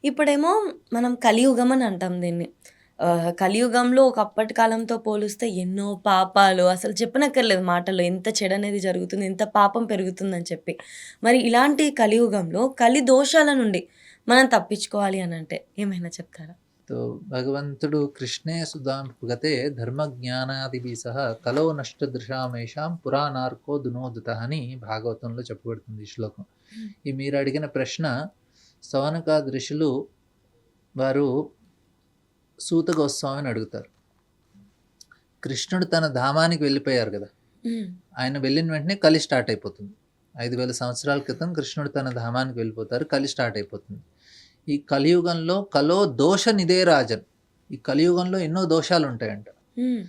ఇప్పుడేమో మనం కలియుగం అని అంటాం దీన్ని. కలియుగంలో ఒకప్పటి కాలంతో పోలిస్తే ఎన్నో పాపాలు అసలు చెప్పనక్కర్లేదు మాటల్లో. ఎంత చెడనేది జరుగుతుంది, ఎంత పాపం పెరుగుతుందని చెప్పి. మరి ఇలాంటి కలియుగంలో కలి దోషాల నుండి మనం తప్పించుకోవాలి అనంటే ఏమైనా చెప్తారా? తో భగవంతుడు కృష్ణే సుధాంపుగతే ధర్మజ్ఞానాదిభి సహ కలో నష్టదృశామేషాం పురాణార్కో దునోదుత అని భాగవతంలో చెప్పబడుతుంది ఈ శ్లోకం. హ్మ్. ఈ మీరు అడిగిన ప్రశ్న సౌనకాది ఋషులు వారు సూత గోస్వామిని అడుగుతారు. కృష్ణుడు తన ధామానికి వెళ్ళిపోయారు కదా, హ్మ్. ఆయన వెళ్ళిన వెంటనే కలి స్టార్ట్ అయిపోతుంది. 5,000 సంవత్సరాల క్రితం కృష్ణుడు తన ధామానికి వెళ్ళిపోతారు, కలి స్టార్ట్ అయిపోతుంది. ఈ కలియుగంలో కలో దోష నిదే రాజన్, ఈ కలియుగంలో ఎన్నో దోషాలు ఉంటాయంట. హ్మ్.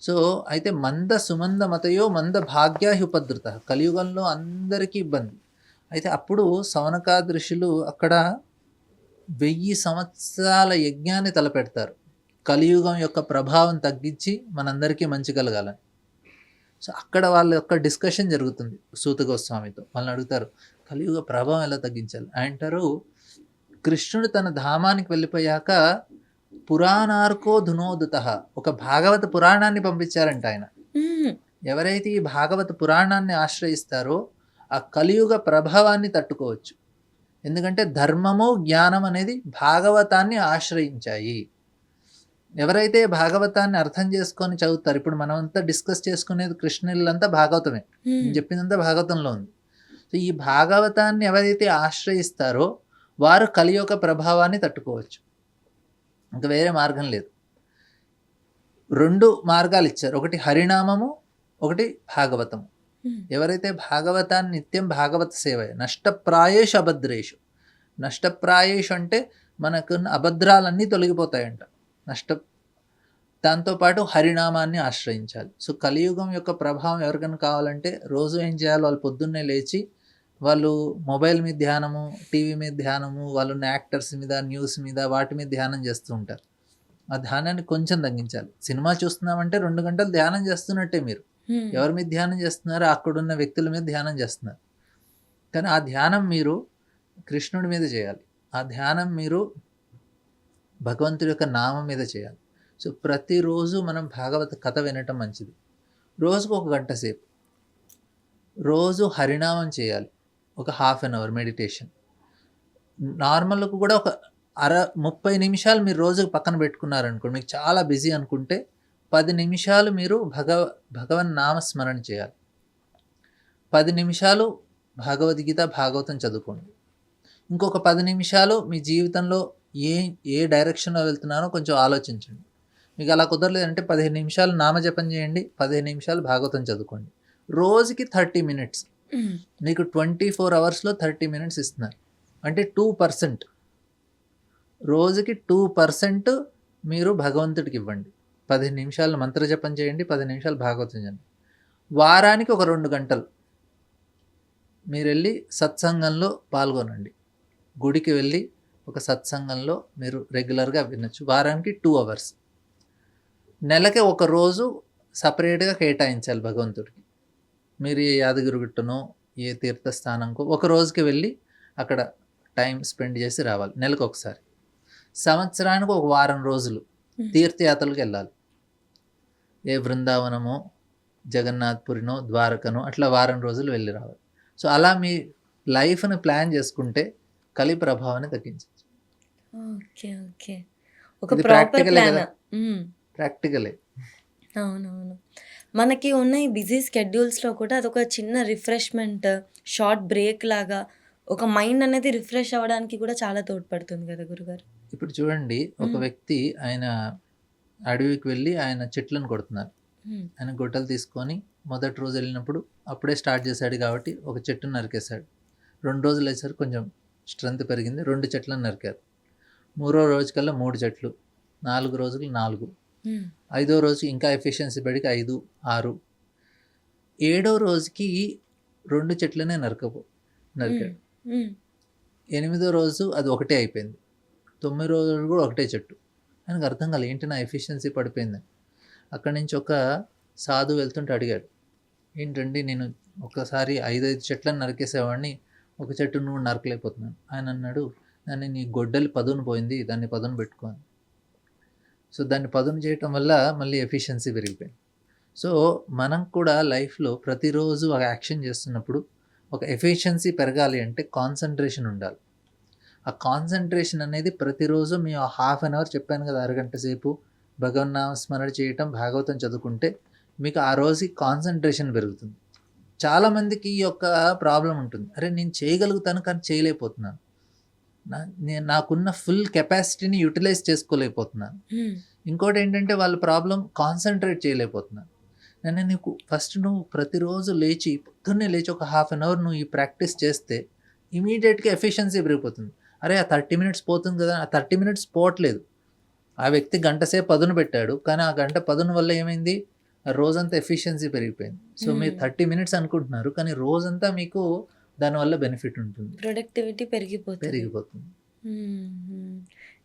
సో అయితే మంద సుమంద మతయో మంద భాగ్యాహ్యుపద్రుత, కలియుగంలో అందరికీ ఇబ్బంది. అయితే అప్పుడు సౌనకాది ఋషులు అక్కడ 1000 సంవత్సరాల యజ్ఞాన్ని తలపెడతారు, కలియుగం యొక్క ప్రభావం తగ్గించి మనందరికీ మంచి కలగాలని. సో అక్కడ వాళ్ళ యొక్క డిస్కషన్ జరుగుతుంది సూత గోస్వామితో. వాళ్ళని అడుగుతారు, కలియుగ ప్రభావం ఎలా తగ్గించాలి అంటారు. కృష్ణుడు తన ధామానికి వెళ్ళిపోయాక పురాణార్కో ధునోదుత, ఒక భాగవత పురాణాన్ని పంపించారంట ఆయన. హ్మ్. ఎవరైతే ఈ భాగవత పురాణాన్ని ఆశ్రయిస్తారో ఆ కలియుగ ప్రభావాన్ని తట్టుకోవచ్చు. ఎందుకంటే ధర్మము జ్ఞానం అనేది భాగవతాన్ని ఆశ్రయించాయి. ఎవరైతే భాగవతాన్ని అర్థం చేసుకొని చదువుతారు, ఇప్పుడు మనమంతా డిస్కస్ చేసుకునేది కృష్ణులంతా భాగవతమే, హ్మ్. నేను చెప్పిందంతా భాగవతంలో ఉంది. సో ఈ భాగవతాన్ని ఎవరైతే ఆశ్రయిస్తారో వారు కలియుగ ప్రభావాన్ని తట్టుకోవచ్చు. ఇంకా వేరే మార్గం లేదు. 2 మార్గాలు ఇచ్చారు, ఒకటి హరినామము, ఒకటి భాగవతము. హ్మ్. ఎవరైతే భాగవతాన్ని నిత్యం భాగవత సేవ, నష్టప్రాయేషు అభద్రేషు, నష్టప్రాయేషు అంటే మనకున్న అభద్రాలన్నీ తొలగిపోతాయంట. దాంతోపాటు హరినామాన్ని ఆశ్రయించాలి. సో కలియుగం యొక్క ప్రభావం ఎవరికైనా కావాలంటే రోజు ఏం చేయాలి, వాళ్ళు పొద్దున్నే లేచి వాళ్ళు మొబైల్ మీద ధ్యానము, టీవీ మీద ధ్యానము, వాళ్ళు యాక్టర్స్ మీద, న్యూస్ మీద, వాటి మీద ధ్యానం చేస్తూ ఉంటారు. ఆ ధ్యానాన్ని కొంచెం తగ్గించాలి. సినిమా చూస్తున్నామంటే 2 గంటలు ధ్యానం చేస్తున్నట్టే మీరు. హ్మ్. ఎవరి మీద ధ్యానం చేస్తున్నారో అక్కడున్న వ్యక్తుల మీద ధ్యానం చేస్తున్నారు. కానీ ఆ ధ్యానం మీరు కృష్ణుడి మీద చేయాలి. ఆ ధ్యానం మీరు భగవంతుడి యొక్క నామం మీద చేయాలి. సో ప్రతిరోజు మనం భాగవత కథ వినటం మంచిది. రోజుకు 1 గంట సేపు రోజు హరినామం చేయాలి, ఒక హాఫ్ అన్ అవర్ మెడిటేషన్. నార్మల్కు కూడా ఒక 30 నిమిషాలు మీరు రోజుకు పక్కన పెట్టుకున్నారనుకోండి, మీకు చాలా బిజీ అనుకుంటే 10 నిమిషాలు మీరు భగవన్ నామస్మరణ చేయాలి. 10 నిమిషాలు భగవద్గీత భాగవతం చదువుకోండి. ఇంకొక 10 నిమిషాలు మీ జీవితంలో ఏ డైరెక్షన్లో వెళ్తున్నారో కొంచెం ఆలోచించండి. మీకు అలా కుదరలేదంటే 15 నిమిషాలు నామజపం చేయండి, 15 నిమిషాలు భాగవతం చదువుకోండి. రోజుకి 30 మినిట్స్. హ్మ్. మీకు 24 అవర్స్లో 30 మినిట్స్ ఇస్తున్నారు అంటే 2%. రోజుకి 2% మీరు భగవంతుడికి ఇవ్వండి. 15 నిమిషాలు మంత్రజపం చేయండి, 10 నిమిషాలు భాగవతం చేయండి. వారానికి ఒక 2 గంటలు మీరు వెళ్ళి సత్సంగంలో పాల్గొనండి. గుడికి వెళ్ళి ఒక సత్సంగంలో మీరు రెగ్యులర్గా వినొచ్చు. వారానికి 2 అవర్స్. నెలకి ఒక రోజు సపరేట్గా కేటాయించాలి భగవంతుడికి. మీరు ఏ యాదగిరిగుట్టనో ఏ తీర్థస్థానంకో ఒక రోజుకి వెళ్ళి అక్కడ టైం స్పెండ్ చేసి రావాలి, నెలకు ఒకసారి. సంవత్సరానికి ఒక వారం రోజులు తీర్థయాత్రలకు వెళ్ళాలి. ఏ బృందావనమో, జగన్నాథ్పురినో, ద్వారకనో అట్లా వారం రోజులు వెళ్ళి రావాలి. సో అలా మీ లైఫ్ని ప్లాన్ చేసుకుంటే కలి ప్రభావాన్ని తగ్గించవచ్చు. ఓకే. ఓకే. ఒక ఇది ప్రాపర్ ప్రాక్టికలే ప్లాన్. కదా, హ్మ్. ప్రాక్టికలే. అవునవును. మనకి ఉన్న ఈ బిజీ స్కెడ్యూల్స్‌లో కూడా అదొక చిన్న రిఫ్రెష్‌మెంట్, షార్ట్ బ్రేక్ లాగా ఒక మైండ్ అనేది రిఫ్రెష్ అవ్వడానికి కూడా చాలా తోడ్పడుతుంది కదా గురుగారు. ఇప్పుడు చూడండి, ఒక హ్మ్. వ్యక్తి ఆయన అడవికి వెళ్ళి ఆయన చెట్లను కొడుతున్నారు. హ్మ్. ఆయన గొడ్డలు తీసుకొని మొదటి రోజు వెళ్ళినప్పుడు అప్పుడే స్టార్ట్ చేశాడు కాబట్టి ఒక చెట్టును నరికేశాడు. 2 రోజులు వేసారు, కొంచెం స్ట్రెంత్ పెరిగింది, 2 చెట్లను నరికారు. 3వ రోజుకల్లా 3 చెట్లు, 4 రోజులు 4, హ్మ్. 5వ రోజు ఇంకా ఎఫిషియన్సీ బడికి 5, 6, 7వ రోజుకి 2 చెట్లనే హ్మ్. నరికాడు. హ్మ్. 8వ రోజు అది ఒకటే అయిపోయింది. 9 రోజులు కూడా ఒకటే చెట్టు. ఆయనకు అర్థం కాలేదు, ఏంటి నా ఎఫిషియన్సీ పడిపోయిందని. అక్కడి నుంచి ఒక సాధువు వెళ్తుంటే అడిగాడు, ఏంటండి నేను ఒకసారి 5 చెట్లను నరికేసేవాడిని, ఒక చెట్టు నువ్వు నరకలేకపోతున్నాను. ఆయన అన్నాడు, అని నీ గొడ్డలి పదును పోయింది, దాన్ని పదును పెట్టుకో అని. సో దాన్ని పదును చేయటం వల్ల మళ్ళీ ఎఫిషియన్సీ పెరిగిపోయింది. సో మనం కూడా లైఫ్లో ప్రతిరోజు ఒక యాక్షన్ చేస్తున్నప్పుడు ఒక ఎఫిషియన్సీ పెరగాలి అంటే కాన్సన్ట్రేషన్ ఉండాలి. ఆ కాన్సన్ట్రేషన్ అనేది ప్రతిరోజు మేము హాఫ్ అన్ అవర్ చెప్పాను కదా, అరగంట సేపు భగవన్నామ స్మరణ చేయటం, భాగవతం చదువుకుంటే మీకు ఆ రోజు కాన్సన్ట్రేషన్ పెరుగుతుంది. చాలామందికి ఈ యొక్క ప్రాబ్లం ఉంటుంది, అరే నేను చేయగలుగుతాను కానీ చేయలేకపోతున్నాను, నాకున్న ఫుల్ కెపాసిటీని యూటిలైజ్ చేసుకోలేకపోతున్నాను. ఇంకోటి ఏంటంటే వాళ్ళ ప్రాబ్లం కాన్సన్ట్రేట్ చేయలేకపోతున్నాను. నేను నీకు ఫస్ట్ నువ్వు ప్రతిరోజు లేచి పొద్దున్నే లేచి ఒక హాఫ్ అన్ అవర్ నువ్వు ఈ ప్రాక్టీస్ చేస్తే ఇమీడియట్గా ఎఫిషియన్సీ పెరిగిపోతుంది. అరే ఆ 30 మినిట్స్ పోతుంది కదా, ఆ 30 మినిట్స్ పోవట్లేదు. ఆ వ్యక్తి గంట సేపు పదును పెట్టాడు, కానీ ఆ గంట పదును వల్ల ఏమైంది, రోజంతా ఎఫిషియన్సీ పెరిగిపోయింది. సో మీరు 30 మినిట్స్ అనుకుంటున్నారు, కానీ రోజంతా మీకు దానివల్ల బెనిఫిట్ ఉంటుంది, ప్రొడక్టివిటీ పెరిగిపోతుంది. పెరిగిపోతుంది.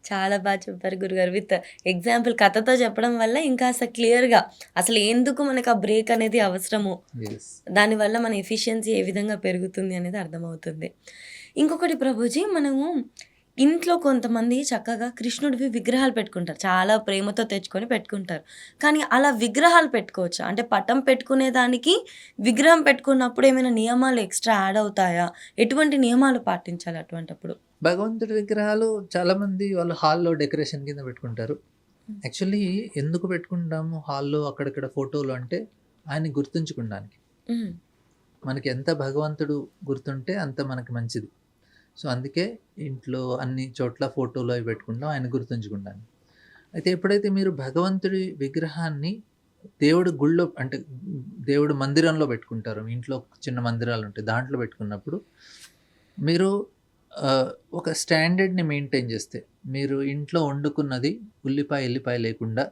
చాలా బాగా చెప్పారు గురుగారు. విత్ ఎగ్జాంపుల్ కథతో చెప్పడం వల్ల ఇంకా అసలు క్లియర్గా అసలు ఎందుకు మనకు ఆ బ్రేక్ అనేది అవసరము, Yes. దానివల్ల మన ఎఫిషియన్సీ ఏ విధంగా పెరుగుతుంది అనేది అర్థమవుతుంది. ఇంకొకటి ప్రభుజీ, మనము ఇంట్లో కొంతమంది చక్కగా కృష్ణుడివి విగ్రహాలు పెట్టుకుంటారు, చాలా ప్రేమతో తెచ్చుకొని పెట్టుకుంటారు. కానీ అలా విగ్రహాలు పెట్టుకోవచ్చా? అంటే పటం పెట్టుకునే దానికి విగ్రహం పెట్టుకున్నప్పుడు ఏమైనా నియమాలు ఎక్స్ట్రా యాడ్ అవుతాయా? ఎటువంటి నియమాలు పాటించాలి అటువంటప్పుడు? భగవంతుడి విగ్రహాలు చాలామంది వాళ్ళు హాల్లో డెకరేషన్ కింద పెట్టుకుంటారు. యాక్చువల్లీ ఎందుకు పెట్టుకుంటాము హాల్లో అక్కడక్కడ ఫోటోలు అంటే ఆయన్ని గుర్తుంచుకోవడానికి. మ్మ్. మనకి ఎంత భగవంతుడు గుర్తుంటే అంత మనకి మంచిది. సో అందుకే ఇంట్లో అన్ని చోట్ల ఫోటోలు అవి పెట్టుకుంటాం ఆయన గుర్తుంచుకుంటాను. అయితే ఎప్పుడైతే మీరు భగవంతుడి విగ్రహాన్ని దేవుడి గుళ్ళో అంటే దేవుడి మందిరంలో పెట్టుకుంటారు, మీ ఇంట్లో చిన్న మందిరాలు ఉంటాయి దాంట్లో పెట్టుకున్నప్పుడు మీరు ఒక స్టాండర్డ్ని మెయింటైన్ చేస్తే, మీరు ఇంట్లో వండుకున్నది ఎల్లిపాయ లేకుండా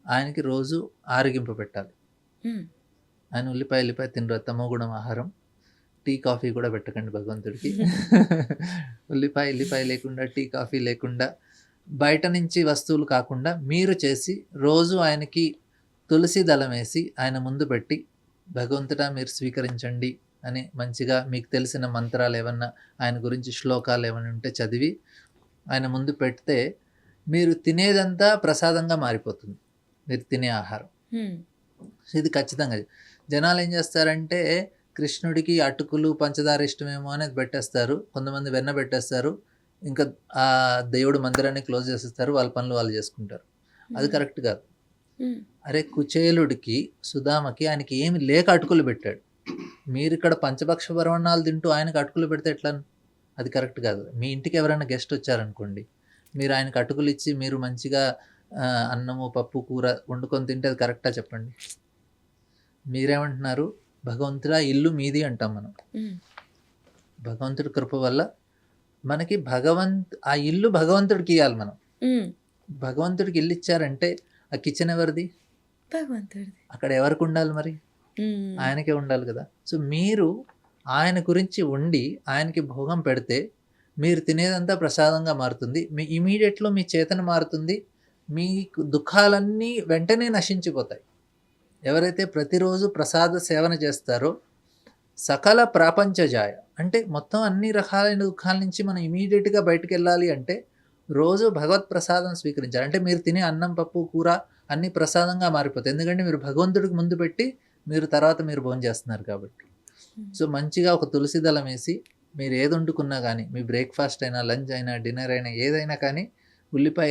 ఆయనకి రోజు ఆరగింపు పెట్టాలి. మ్మ్. ఆయన ఎల్లిపాయ తినరు, తమోగుణం ఆహారం. టీ కాఫీ కూడా పెట్టకండి భగవంతుడికి. ఉల్లిపాయ లేకుండా, టీ కాఫీ లేకుండా, బయట నుంచి వస్తువులు కాకుండా మీరు చేసి రోజు ఆయనకి తులసి దళం వేసి ఆయన ముందు పెట్టి, భగవంతుడా మీరు స్వీకరించండి అని మంచిగా మీకు తెలిసిన మంత్రాలు ఏమన్నా ఆయన గురించి శ్లోకాలు ఏమైనా ఉంటే చదివి ఆయన ముందు పెడితే మీరు తినేదంతా ప్రసాదంగా మారిపోతుంది, మీరు తినే ఆహారం. మ్మ్. ఇది ఖచ్చితంగా. జనాలు ఏం చేస్తారంటే కృష్ణుడికి అటుకులు పంచదార ఇష్టమేమో అనేది పెట్టేస్తారు, కొంతమంది వెన్న పెట్టేస్తారు, ఇంకా ఆ దేవుడు మందిరాన్ని క్లోజ్ చేసేస్తారు, వాళ్ళ పనులు వాళ్ళు చేసుకుంటారు. అది కరెక్ట్ కాదు. మ్మ్. అరే కుచేలుడికి సుధామకి ఆయనకి ఏమి లేక అటుకులు పెట్టాడు, మీరు ఇక్కడ పంచభక్ష పరమాన్నాలు తింటూ ఆయనకు అటుకులు పెడితే ఎట్లా? అది కరెక్ట్ కాదు. మీ ఇంటికి ఎవరైనా గెస్ట్ వచ్చారనుకోండి, మీరు ఆయనకు అటుకులు ఇచ్చి మీరు మంచిగా అన్నము పప్పు కూర వండుకొని తింటే అది కరెక్టా చెప్పండి? మీరేమంటున్నారు, భగవంతుడా ఇల్లు మీది అంటాం మనం. మ్మ్. భగవంతుడి కృప వల్ల మనకి ఆ ఇల్లు భగవంతుడికి ఇవ్వాలి మనం. మ్మ్. భగవంతుడికి ఇల్లు ఇచ్చారంటే ఆ కిచెన్ ఎవరిది? భగవంతుడిది. అక్కడ ఎవరికి ఉండాలి మరి? మ్మ్. ఆయనకే ఉండాలి కదా. సో మీరు ఆయన గురించి వండి ఆయనకి భోగం పెడితే మీరు తినేదంతా ప్రసాదంగా మారుతుంది, మీ ఇమీడియట్లో మీ చేతన మారుతుంది, మీ దుఃఖాలన్నీ వెంటనే నశించిపోతాయి. ఎవరైతే ప్రతిరోజు ప్రసాద సేవన చేస్తారో సకల ప్రాపంచజాయ, అంటే మొత్తం అన్ని రకాలైన దుఃఖాల నుంచి మనం ఇమీడియట్గా బయటకు వెళ్ళాలి అంటే రోజు భగవత్ ప్రసాదం స్వీకరించాలి. అంటే మీరు తినే అన్నం పప్పు కూర అన్ని ప్రసాదంగా మారిపోతాయి, ఎందుకంటే మీరు భగవంతుడికి ముందు పెట్టి మీరు తర్వాత మీరు భోజనం చేస్తున్నారు కాబట్టి. సో మంచిగా ఒక తులసి దళం వేసి మీరు ఏది వండుకున్నా కానీ, మీ బ్రేక్ఫాస్ట్ అయినా లంచ్ అయినా డిన్నర్ అయినా ఏదైనా కానీ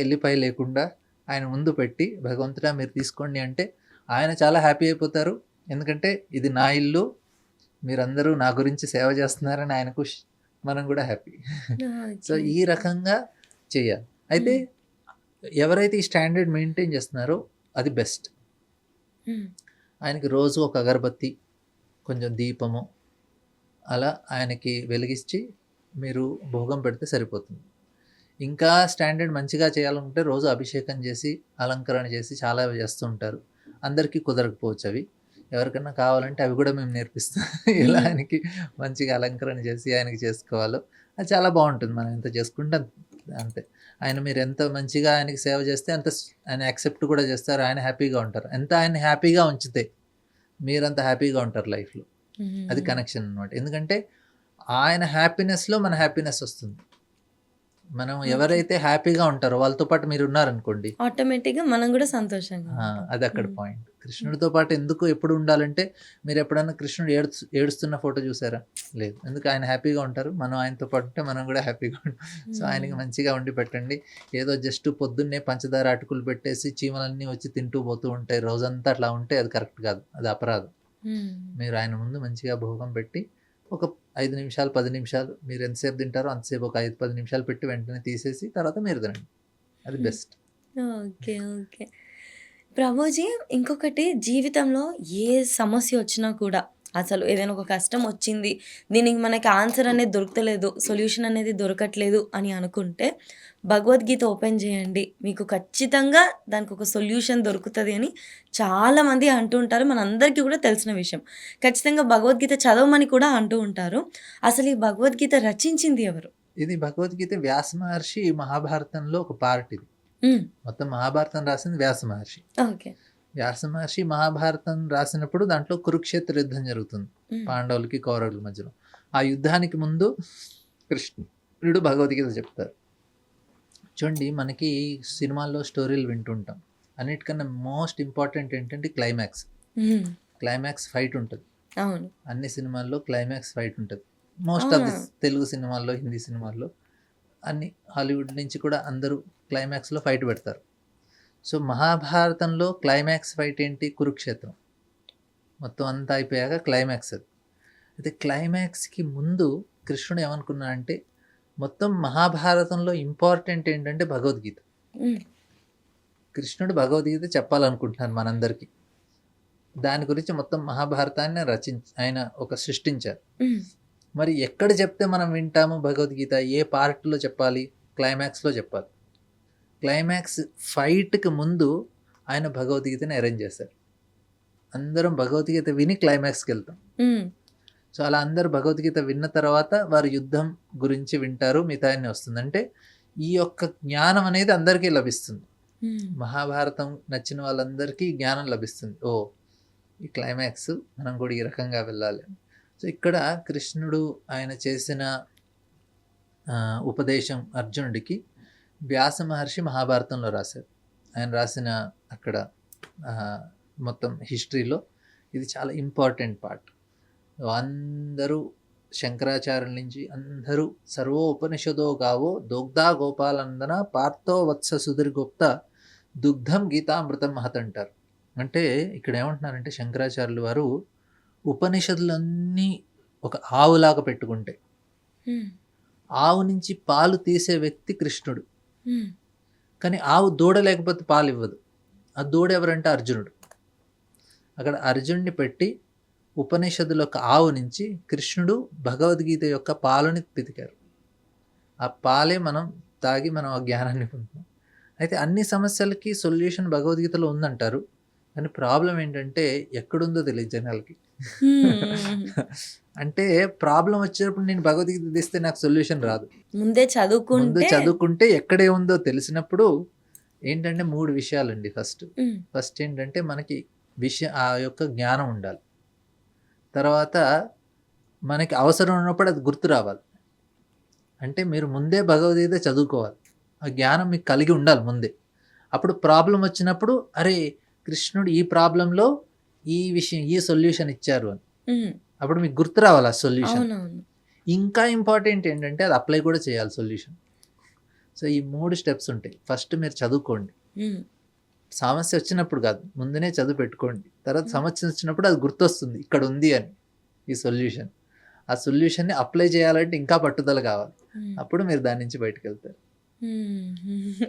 ఎల్లిపాయ లేకుండా ఆయన ముందు పెట్టి భగవంతుడా మీరు తీసుకోండి అంటే ఆయన చాలా హ్యాపీ అయిపోతారు, ఎందుకంటే ఇది నా ఇల్లు, మీరందరూ నా గురించి సేవ చేస్తున్నారని ఆయనకు మనం కూడా హ్యాపీ. సో ఈ రకంగా చేయాలి. అయితే ఎవరైతే ఈ స్టాండర్డ్ మెయింటైన్ చేస్తున్నారో అది బెస్ట్. మ్మ్. ఆయనకి రోజు ఒక అగరబత్తి కొంచెం దీపము అలా ఆయనకి వెలిగించి మీరు భోగం పెడితే సరిపోతుంది. ఇంకా స్టాండర్డ్ మంచిగా చేయాలనుకుంటే రోజు అభిషేకం చేసి అలంకరణ చేసి చాలా చేస్తూ ఉంటారు. అందరికీ కుదరకపోవచ్చు అవి, ఎవరికైనా కావాలంటే అవి కూడా మేము నేర్పిస్తాం. ఇలా ఆయనకి మంచిగా అలంకరణ చేసి ఆయనకి చేసుకోవాలో అది చాలా బాగుంటుంది. మనం ఎంత చేసుకుంటే అంతే. ఆయన మీరు ఎంత మంచిగా ఆయనకి సేవ చేస్తే అంత ఆయన యాక్సెప్ట్ కూడా చేస్తారు, ఆయన హ్యాపీగా ఉంటారు. ఎంత ఆయన హ్యాపీగా ఉంచితే మీరంత హ్యాపీగా ఉంటారు లైఫ్లో. అది కనెక్షన్ అనమాట. ఎందుకంటే ఆయన హ్యాపీనెస్లో మన హ్యాపీనెస్ వస్తుంది. మనం ఓకే. ఎవరైతే హ్యాపీగా ఉంటారో వాళ్ళతో పాటు మీరు ఉన్నారనుకోండి, ఆటోమేటిక్‌గా మనం గూడా సంతోషంగా ఉంటాం. అది అక్కడ హ్మ్. పాయింట్. హ్మ్. కృష్ణుడితో పాటు ఎందుకు ఎప్పుడు ఉండాలంటే, మీరు ఎప్పుడన్నా కృష్ణుడు ఏడుస్తున్న ఫోటో చూసారా? లేదు. ఎందుకు? ఆయన హ్యాపీగా ఉంటారు. మనం ఆయనతో పాటు ఉంటే మనం కూడా హ్యాపీగా ఉంటాం. సో, ఆయనకి హ్మ్. మంచిగా వండి పెట్టండి. ఏదో జస్ట్ పొద్దున్నే పంచదార అటుకులు పెట్టేసి చీమలన్నీ వచ్చి తింటూ పోతూ ఉంటాయి. రోజంతా అట్లా ఉంటే అది కరెక్ట్ కాదు. అది అపరాధం. హ్మ్. మీరు ఆయన ముందు మంచిగా భోగం పెట్టి, ఒక 5 నిమిషాలు, 10 నిమిషాలు మీరు ఎంతసేపు తింటారో అంతసేపు ఒక 5, 10 నిమిషాలు పెట్టి వెంటనే తీసేసి తర్వాత మీరు తినండి. అది హ్మ్. బెస్ట్. ఓకే. ఓకే. ప్రభుజీ ఇంకొకటి జీవితంలో ఏ సమస్యొచ్చినా కూడా అసలు ఏదైనా ఒక కష్టం వచ్చింది. దీనికి మనకి ఆన్సర్ అనేది దొరుకుతలేదు. సొల్యూషన్ అనేది దొరకట్లేదు అని అనుకుంటే భగవద్గీత ఓపెన్ చేయండి. మీకు ఖచ్చితంగా దానికొక సొల్యూషన్ దొరుకుతది అని చాలామంది అంటూ ఉంటారు. మనందరికీ కూడా తెలిసిన విషయం. ఖచ్చితంగా భగవద్గీత చదవమని కూడా అంటూ ఉంటారు. అసలు ఈ భగవద్గీత రచించింది ఎవరు? ఇది భగవద్గీత వ్యాస మహర్షి మహాభారతంలో ఒక పార్ట్ ఇది. హ్మ్. మొత్తం మహాభారతం రాసింది వ్యాస మహర్షి. ఓకే. వ్యాస మహర్షి మహాభారతం రాసినప్పుడు దాంట్లో కురుక్షేత్ర యుద్ధం జరుగుతుంది. హ్మ్. పాండవులకి, కౌరవుల మధ్యలో. ఆ యుద్ధానికి ముందు కృష్ణుడు భగవద్గీత చెప్తారు. చూడండి, మనకి సినిమాల్లో స్టోరీలు వింటుంటాం. అన్నిటికన్నా మోస్ట్ ఇంపార్టెంట్ ఏంటంటే క్లైమాక్స్. హ్మ్. క్లైమాక్స్ ఫైట్ ఉంటది. అవును. అన్ని సినిమాల్లో క్లైమాక్స్ ఫైట్ ఉంటది. మోస్ట్ ఆఫ్ అవునా? ది తెలుగు సినిమాల్లో, హిందీ సినిమాల్లో, అన్ని హాలీవుడ్ నుంచి కూడా అందరూ క్లైమాక్స్‌లో ఫైట్ పెడతారు. సో, మహాభారతంలో క్లైమాక్స్ ఫైట్ ఏంటి? కురుక్షేత్రం. మొత్తం అంతా అయిపోయాక క్లైమాక్స్ అది. అయితే క్లైమాక్స్‌కి ముందు కృష్ణుడు ఏమనుకున్నాడంటే, మొత్తం మహాభారతంలో ఇంపార్టెంట్ ఏంటంటే భగవద్గీత. హ్మ్. కృష్ణుడు భగవద్గీత చెప్పాలనుకుంటున్నాను మనందరికీ. దాని గురించి మొత్తం మహాభారతాన్ని ఆయన సృష్టించారు. హ్మ్. మరి ఎక్కడ చెప్తే మనం వింటాము భగవద్గీత? ఏ పార్ట్‌లో చెప్పాలి? క్లైమాక్స్‌లో చెప్పాలి. క్లైమాక్స్ ఫైట్‌కి ముందు ఆయన భగవద్గీతని అరేంజ్ చేశారు. అందరం భగవద్గీత విని క్లైమాక్స్‌కెళ్తాం. హ్మ్. సో, అలా అందరూ భగవద్గీత విన్న తర్వాత వారు యుద్ధం గురించి వింటారు. మిగతాయన్ని వస్తుంది. అంటే ఈ యొక్క జ్ఞానం అనేది అందరికీ లభిస్తుంది. హ్మ్. మహాభారతం నచ్చిన వాళ్ళందరికీ జ్ఞానం లభిస్తుంది. ఓహ్! ఈ క్లైమాక్స్ మనం కూడా ఈ రకంగా వెళ్ళాలి. సో, ఇక్కడ కృష్ణుడు ఆయన చేసిన ఉపదేశం అర్జునుడికి వ్యాస మహర్షి మహాభారతంలో రాశారు. ఆయన రాసిన అక్కడ మొత్తం హిస్టరీలో ఇది చాలా ఇంపార్టెంట్ పార్ట్. అందరూ శంకరాచార్యుల నుంచి అందరూ సర్వోపనిషదో గావో దోగ్ధా గోపాలందన పార్థో వత్స సుధీర్గుప్త దుగ్ధం గీతామృతం మహత్ అంటారు. అంటే ఇక్కడ ఏమంటున్నారంటే శంకరాచార్యులు వారు ఉపనిషత్తులన్నీ ఒక ఆవులాగా పెట్టుకుంటే, హ్మ్. ఆవు నుంచి పాలు తీసే వ్యక్తి కృష్ణుడు. హ్మ్. కానీ ఆవు దూడ లేకపోతే పాలు ఇవ్వదు. ఆ దూడ ఎవరంటే అర్జునుడు. అక్కడ అర్జునుడిని పెట్టి ఉపనిషత్తుల యొక్క ఆవు నుంచి కృష్ణుడు భగవద్గీత యొక్క పాలని పితికారు. ఆ పాలే మనం తాగి మనం ఆ జ్ఞానాన్ని పొందుతాం. అయితే అన్ని సమస్యలకి సొల్యూషన్ భగవద్గీతలో ఉందంటారు. కానీ ప్రాబ్లం ఏంటంటే ఎక్కడుందో తెలియదు జనాలకి. హ్మ్. అంటే ప్రాబ్లమ్ వచ్చేటప్పుడు నేను భగవద్గీత తీస్తే నాకు సొల్యూషన్ రాదు. ముందే ముందు చదువుకుంటే చదువుకుంటే ఎక్కడే ఉందో తెలిసినప్పుడు ఏంటంటే 3 విషయాలండి ఫస్ట్. హ్మ్. ఫస్ట్ ఏంటంటే మనకి ఆ యొక్క జ్ఞానం ఉండాలి. తర్వాత మనకి అవసరం ఉన్నప్పుడు అది గుర్తు రావాలి. అంటే మీరు ముందే భగవద్గీత చదువుకోవాలి. ఆ జ్ఞానం మీకు కలిగి ఉండాలి ముందే. అప్పుడు ప్రాబ్లమ్ వచ్చినప్పుడు అరే! కృష్ణుడు ఈ ప్రాబ్లమ్‌లో ఈ విషయం ఈ సొల్యూషన్ ఇచ్చారు అని. హ్మ్. అప్పుడు మీకు గుర్తు రావాలి ఆ సొల్యూషన్. అవునవును. ఇంకా ఇంపార్టెంట్ ఏంటంటే అది అప్లై కూడా చేయాలి సొల్యూషన్. సో, ఈ 3 స్టెప్స్ ఉంటాయి. ఫస్ట్ మీరు చదువుకోండి. హ్మ్. సమస్య వచ్చినప్పుడు కాదు. ముందునే చదువు పెట్టుకోండి. తర్వాత హ్మ్. సమస్య వచ్చినప్పుడు అది గుర్తొస్తుంది. ఇక్కడ ఉంది అని ఈ సొల్యూషన్. ఆ సొల్యూషన్‌ని అప్లై చేయాలంటే ఇంకా పట్టుదల కావాలి. హ్మ్. అప్పుడు మీరు దాని నుంచి బయటికెళ్తారు. హ్మ్.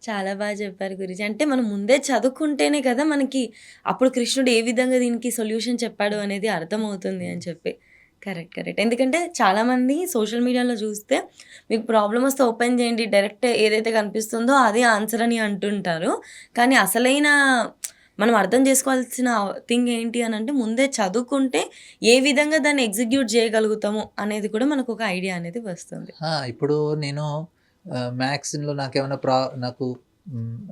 చాలా బాగా చెప్పారు గురూజీ. అంటే మనం ముందే చదువుకుంటేనే కదా మనకి అప్పుడు కృష్ణుడు ఏ విధంగా దీనికి సొల్యూషన్ చెప్పాడు అనేది అర్థమవుతుంది అని చెప్పి. కరెక్ట్. కరెక్ట్. ఎందుకంటే చాలామంది సోషల్ మీడియాలో చూస్తే మీకు ప్రాబ్లమ్ వస్తే ఓపెన్ చేయండి. డైరెక్ట్ ఏదైతే కనిపిస్తుందో అదే ఆన్సర్ అని అంటుంటారు. కానీ అసలైన మనం అర్థం చేసుకోవాల్సిన థింగ్ ఏంటి అనంటే ముందే చదువుకుంటే ఏ విధంగా దాన్ని ఎగ్జిక్యూట్ చేయగలుగుతాము అనేది కూడా మనకొక ఐడియా అనేది వస్తుంది. ఇప్పుడు నేను మ్యాథ్స్‌లో నాకేమైనా నాకు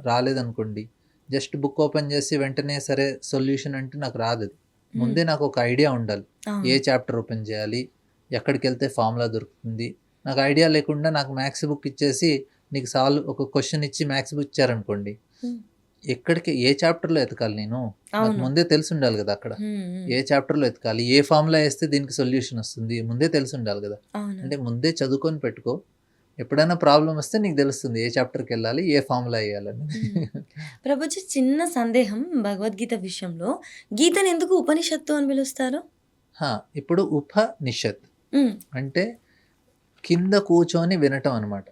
రాలేదనుకోండి. జస్ట్ బుక్ ఓపెన్ చేసి వెంటనే సరే సొల్యూషన్ అంటే నాకు రాదది. హ్మ్. ముందే నాకు ఒక ఐడియా ఉండాలి. ఏ అవును. చాప్టర్ ఓపెన్ చేయాలి? ఎక్కడికెళ్తే ఫార్ములా దొరుకుతుంది? నాకు ఐడియా లేకుండా నాకు మ్యాథ్స్ బుక్ ఇచ్చేసి నీకు ఒక క్వశ్చన్ ఇచ్చి మ్యాథ్స్ బుక్ ఇచ్చారనుకోండి, హ్మ్. ఎక్కడికి ఏ చాప్టర్లో ఎతకాలి నేను? నాకు అవును. ముందే తెలిసి ఉండాలి కదా అక్కడ. హ్మ్. హ్మ్. ఏ చాప్టర్లో ఎతకాలి, ఏ ఫార్ములా వేస్తే దీనికి సొల్యూషన్ వస్తుంది, ముందే తెలిసి ఉండాలి కదా. అవును. అంటే ముందే చదువుకొని పెట్టుకో, ఎప్పుడైనా ప్రాబ్లం వస్తే నీకు తెలుస్తుంది ఏ చాప్టర్కి వెళ్ళాలి, ఏ ఫార్ములా వేయాలని. ప్రభుజీ, చిన్న సందేహం భగవద్గీత విషయంలో. గీతను ఎందుకు ఉపనిషత్తు అని పిలుస్తారు? ఇప్పుడు ఉపనిషత్ హ్మ్. అంటే కింద కూర్చొని వినటం అనమాట.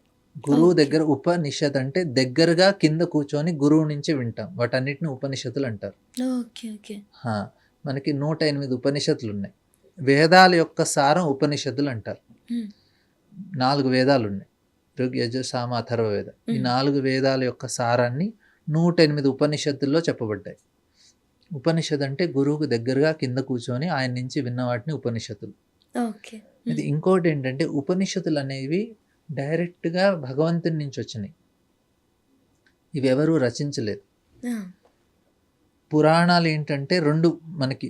గురువు ఓకే. దగ్గర ఉపనిషత్ అంటే దగ్గరగా కింద కూర్చొని గురువు నుంచి వింటాం. వాటన్నిటిని ఉపనిషత్తులు అంటారు. ఓకే. ఓకే. మనకి 108 ఉపనిషత్తులు ఉన్నాయి. వేదాల యొక్క సారం ఉపనిషత్తులు అంటారు. హ్మ్. 4 వేదాలు ఉన్నాయి. ఋగ్, యజుర్, సామ, అథర్వ వేద. ఈ 4 వేదాల యొక్క సారాన్ని 108 ఉపనిషత్తుల్లో చెప్పబడ్డాయి. ఉపనిషత్ అంటే గురువుకు దగ్గరగా కింద కూర్చొని ఆయన నుంచి విన్న వాటిని ఉపనిషత్తులు. ఓకే. ఇది ఇంకోటి ఏంటంటే ఉపనిషత్తులు అనేవి డైరెక్ట్గా భగవంతుని నుంచి వచ్చినాయి. ఇవి ఎవరు రచించలేదు. ఆ! పురాణాలు ఏంటంటే 2 మనకి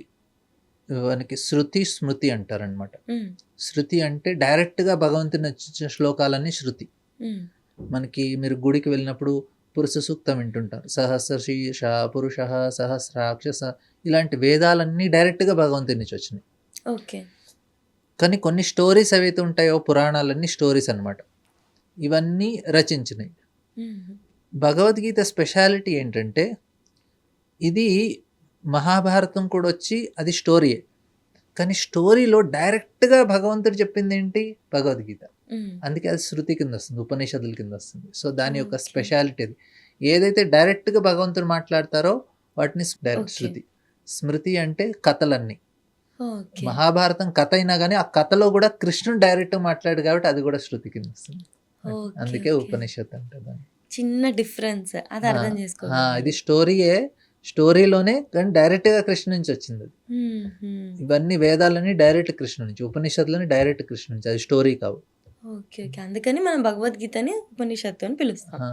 మనకి శృతి, స్మృతి అంటారనమాట. హ్మ్. శృతి అంటే డైరెక్ట్గా భగవంతుని వచ్చిన శ్లోకాలన్నీ శృతి. హ్మ్. మనకి మీరు గుడికి వెళ్ళినప్పుడు పురుష సూక్తం వింటుంటారు. సహస్ర శీర్ష పురుష సహస్రాక్షస, ఇలాంటి వేదాలన్నీ డైరెక్ట్గా భగవంతుని నుంచి వచ్చినాయి. ఓకే. కానీ కొన్ని స్టోరీస్ ఏవైతే ఉంటాయో పురాణాలన్నీ స్టోరీస్ అన్నమాట. ఇవన్నీ రచించినాయి. హుహు. భగవద్గీత స్పెషాలిటీ ఏంటంటే ఇది మహాభారతం కూడా వచ్చి అది స్టోరీయే. కానీ స్టోరీలో డైరెక్ట్గా భగవంతుడు చెప్పింది ఏంటి? భగవద్గీత. హ్మ్. అందుకే అది శృతి కింద వస్తుంది, ఉపనిషత్తుల కింద వస్తుంది. సో దాని యొక్క ఓకే. స్పెషాలిటీ అది. ఏదైతే డైరెక్ట్గా భగవంతుడు మాట్లాడతారో వాటిని డైరెక్ట్ ఓకే. శృతి. స్మృతి అంటే కథలన్నీ. ఓకే. మహాభారతం కథ అయినా కానీ ఆ కథలో కూడా కృష్ణుడు డైరెక్ట్ మాట్లాడు కాబట్టి అది కూడా శృతి కింద వస్తుంది. ఓకే. అందుకే ఓకే. ఉపనిషత్ అంటే దాన్ని. చిన్న డిఫరెన్స్. అది అర్థం ఇది చేసుకోగలిగాను. స్టోరీయే. స్టోరీలోనే కానీ డైరెక్ట్గా కృష్ణ నుంచి వచ్చింది అది. హుహు. ఇవన్నీ వేదాలని డైరెక్ట్ కృష్ణ నుంచి, ఉపనిషత్తులని డైరెక్ట్ కృష్ణ నుంచి, అది స్టోరీ కావు. ఓకే. ఓకే. అందుకని మనం భగవద్గీతని ఉపనిషత్తు అని పిలుస్తాం. ఆ.